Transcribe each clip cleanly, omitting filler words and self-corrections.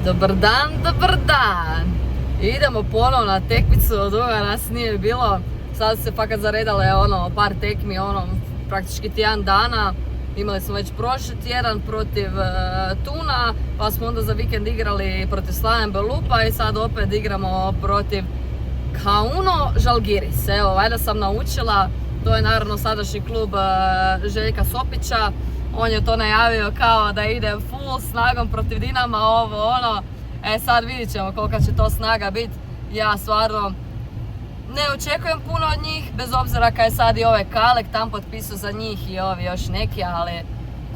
Dobar dan, dobar dan. Idemo ponovno na tekmicu, dugo nas nije bilo. Sad se fakat zaredale par tekmi, praktički tjedan dana. Imali smo već prošli tjedan protiv Tuna, pa smo onda za vikend igrali protiv Slaven Belupa i sad opet igramo protiv Kauno Žalgiris. Evo, valjda sam naučila, to je naravno sadašnji klub Željka Sopića. On je to najavio kao da ide full snagom protiv Dinama, sad vidit ćemo kolika će to snaga biti. Ja stvarno ne očekujem puno od njih, bez obzira kad je sad i ovaj Kalek tam potpisao za njih i ovi još neki, ali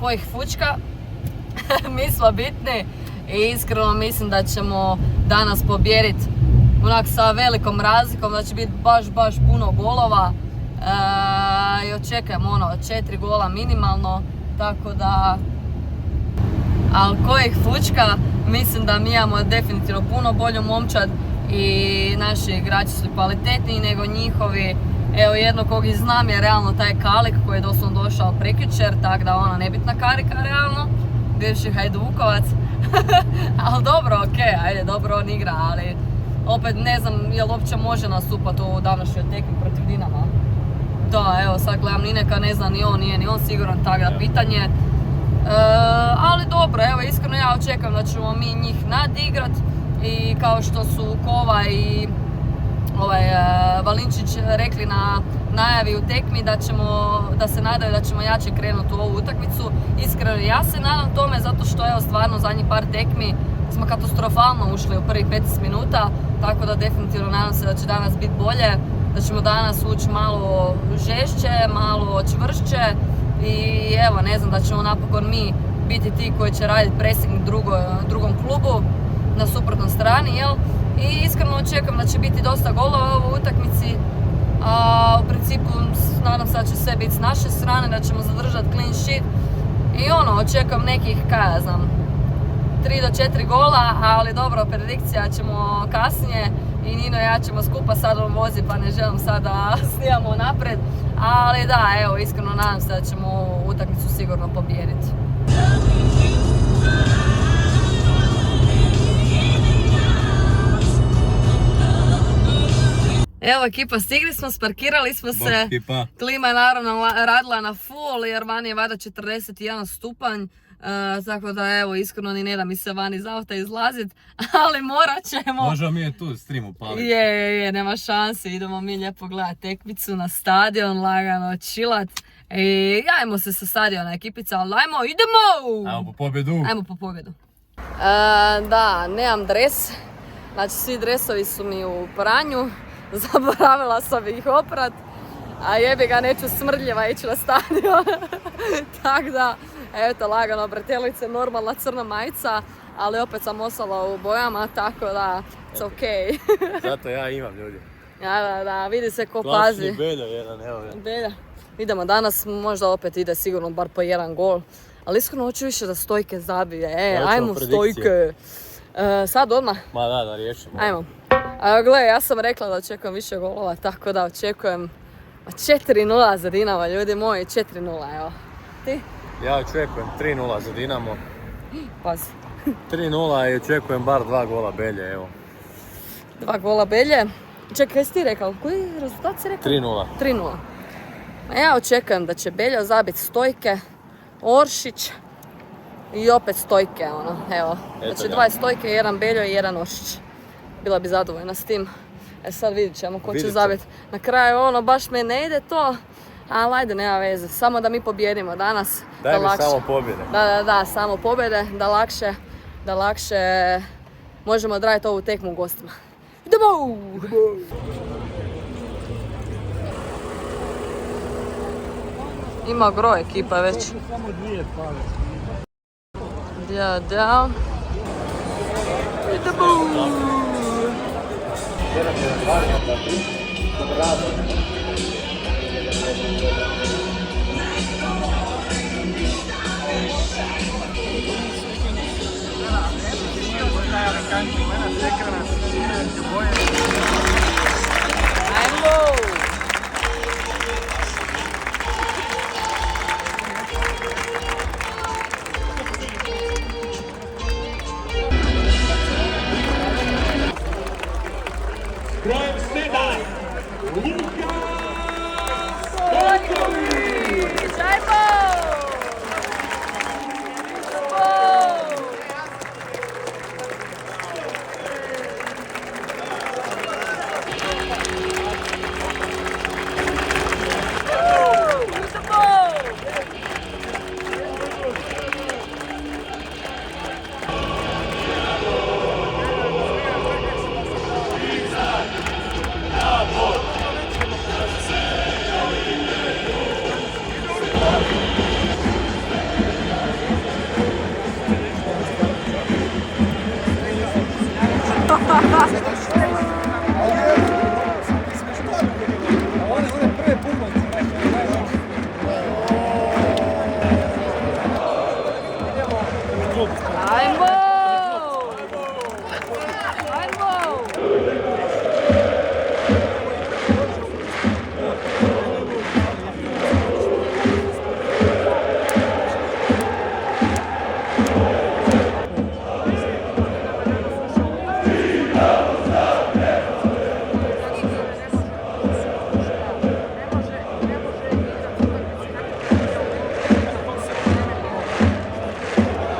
ko ih fučka, mi smo bitni i iskreno mislim da ćemo danas pobijediti onak sa velikom razlikom, da će biti baš puno golova i očekujem 4 gola minimalno, tako da, ali ko ih fučka, mislim da mi imamo definitivno puno bolju momčad i naši igrači su kvalitetniji nego njihovi. Evo, jedno kog i znam je realno taj Kalik koji je doslovno došao prekjučer, tako da ona nebitna karika realno, bivši Hajdukovac. Ali dobro, okej, ajde, dobro on igra, ali opet ne znam jel uopće može nastupati u današnjoj tekmi protiv Dinama. Da, evo sad gledam Nineka, ne znam ni on, nije ni on siguran, tako da pitanje. Ali dobro, evo iskreno ja očekujem da ćemo mi njih nadigrat i kao što su Kova i Valinčić rekli na najavi u tekmi da se nadaju da ćemo jače krenuti u ovu utakmicu. Iskreno ja se nadam tome zato što evo stvarno zadnjih par tekmi smo katastrofalno ušli u prvih 15 minuta, tako da definitivno nadam se da će danas biti bolje, da ćemo danas ući malo žešće, malo čvršće i evo ne znam da ćemo napokon mi biti ti koji će raditi pressing drugom klubu na suprotnoj strani, jel? I iskreno očekujem da će biti dosta golova u ovoj utakmici, a u principu nadam se da će sve biti s naše strane, da ćemo zadržati clean sheet i očekujem nekih, 3 do 4 gola, ali dobro, predikcija ćemo kasnije i Nino i ja ćemo skupa, sad on vozi pa ne želim sad da snijamo napred, ali da, evo, iskreno nadam se da ćemo ovu utakmicu sigurno pobijediti. Evo ekipa, stigli smo, sparkirali smo se, klima je naravno radila na full jer vani je vada 41 stupanj, tako da evo iskreno ni ne da mi se vani iz auta izlazit, ali morat ćemo. Možemo mi je tu stream upaliti. Je, nema šanse, idemo mi lijepo gledati tekmicu na stadion, lagano chillat. I ajmo se sa stadiona ekipica, ali idemo! Ajmo po pobjedu. Da, nemam dres, znači svi dresovi su mi u pranju. Zaboravila sam ih oprat, a jebi ga, neću smrdljiva ići na stadion. Tako da, eto, lagano, bretelice, normalna crna majica, ali opet sam ostala u bojama, tako da, it's okej. Zato ja imam, ljudi. Da, vidi se ko pazi. Klasni Belja jedan, evo ga. Belja. Idemo, danas možda opet ide sigurno bar po jedan gol, ali iskreno hoću više da Stojke zabije, ajmo Stojke. Sad odmah? Ma da riješimo. Ajmo. Gle, ja sam rekla da očekujem više golova, tako da očekujem 4-0 za Dinamo, ljudi moji, 4-0, evo. Ti? Ja očekujem 3-0 za Dinamo. Pazi. 3-0 i očekujem bar 2 gola Belje, evo. 2 gola Belje. Čekaj, kaj si ti rekao? Koji rezultat si rekao? 3-0. 3-0. Ja očekujem da će Belja zabiti Stojke, Oršić i opet Stojke, evo. Znači 2 Stojke, 1 Beljo i 1 Oršić. Bila bi zadovoljna s tim. Sad vidit ćemo ko će zabiti. Na kraju baš me ne ide to, ali ajde, nema veze. Samo da mi pobjedimo danas. Daj mi samo pobjede. Da, samo pobjede, da lakše možemo odraditi ovu tekmu u gostima. Idemo! Ima gro ekipa već. Samo 2 pale. Da. Idemo! Ajmo! Ajmo!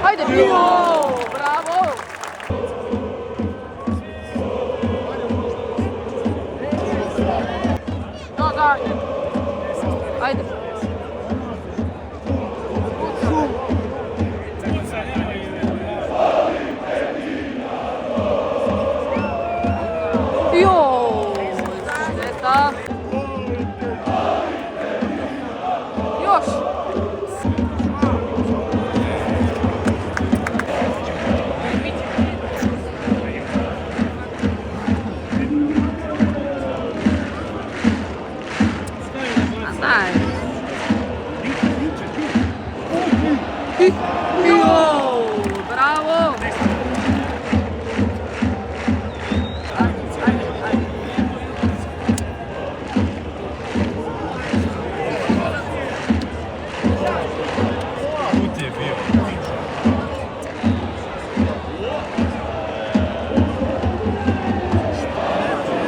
Ajde! Bravo! Da. Ajde! Joj! Šteta! Još! Daj! Joj! Bravo!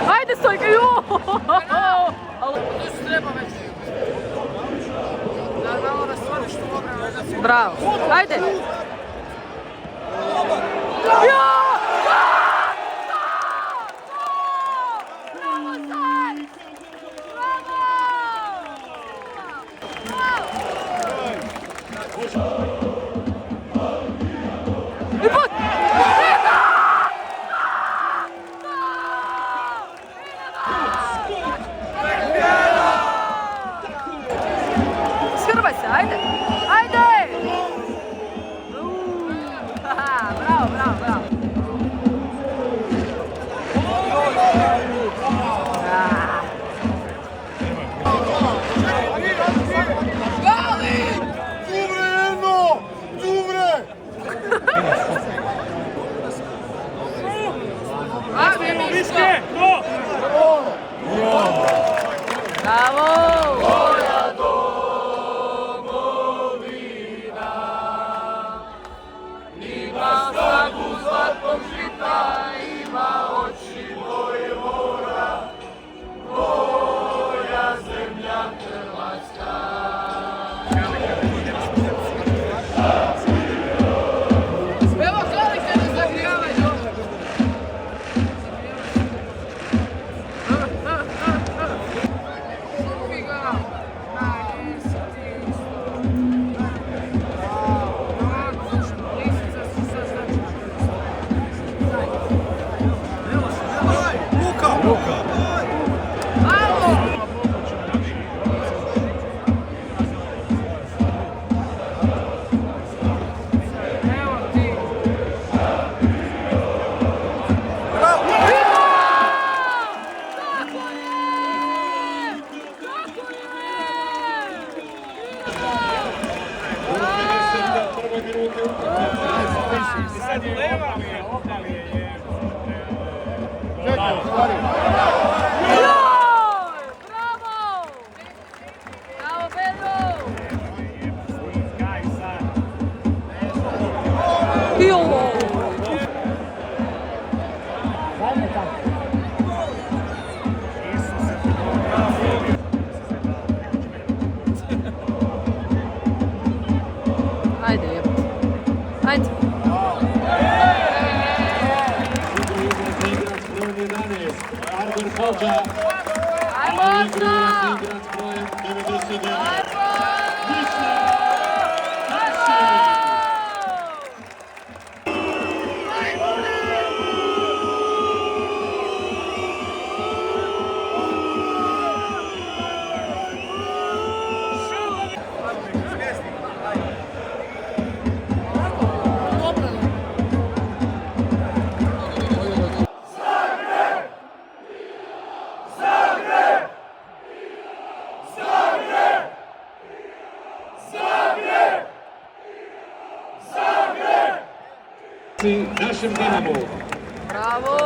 Ajde Stojka, joj! Bravo, ajde! Ja! Skrbaj se, ajde! Ajde! Bravo. našem Dinamu. Bravo!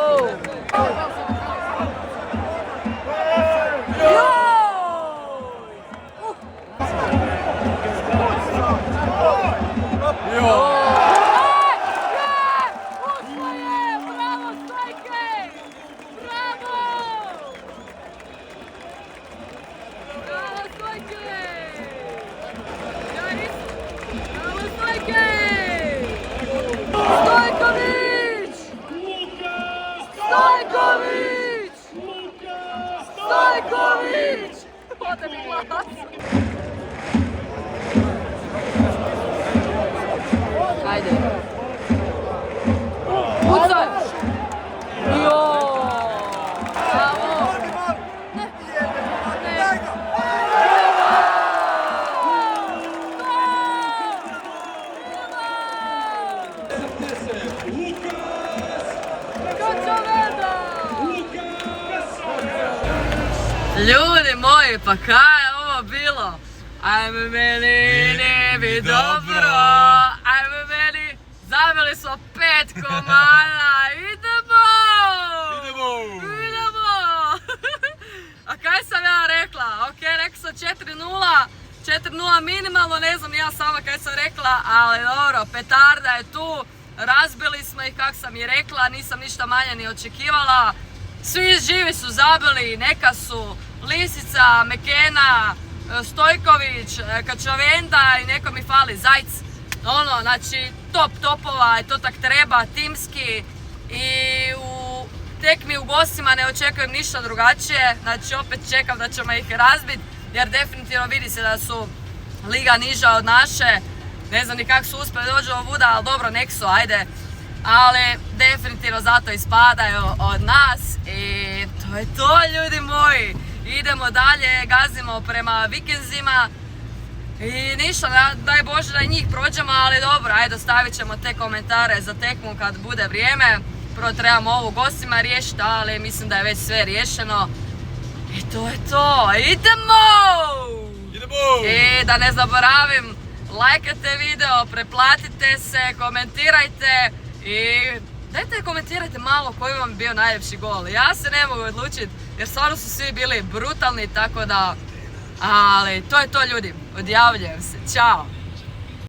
Stojković! Ode mi glas! Ajde. Pucaj! Joooo! Bravo! Ne! Ne! Ljudi moji, pa kaj je ovo bilo? Ajme meni ne bi dobro, ajme meni, zabili smo 5 komada, idemo! Idemo! A kaj sam ja rekla? Ok, rekla sam 4-0 minimalno, ne znam ja sama kaj sam rekla, ali dobro, petarda je tu, razbili smo ih kak sam i rekla, nisam ništa manje ni očekivala. Svi živi su zabili, neka su Lisica, Mekena, Stojković, Kačavenda i neko mi fali Zajc. Ono, znači top topova i to tak treba, timski i u tekmi u gostima ne očekujem ništa drugačije. Znači opet čekam da ćemo ih razbiti jer definitivno vidi se da su liga niža od naše. Ne znam ni kako su uspjeli doći do ovuda, ali dobro, nek su, ajde. Ali definitivno zato ispadaju od nas i to je to, ljudi moji. Idemo dalje, gazimo prema vikenzima i ništa, daj Bože da i njih prođemo, ali dobro, ajde ostavit ćemo te komentare za tekmu kad bude vrijeme. Prvo trebamo ovo gostima riješiti, ali mislim da je već sve riješeno. I to je to, idemo! I da ne zaboravim, lajkajte video, preplatite se, komentirajte i dajte komentirajte malo koji vam je bio najljepši gol. Ja se ne mogu odlučiti jer stvarno su svi bili brutalni, tako da, ali to je to, ljudi, odjavljujem se, ćao!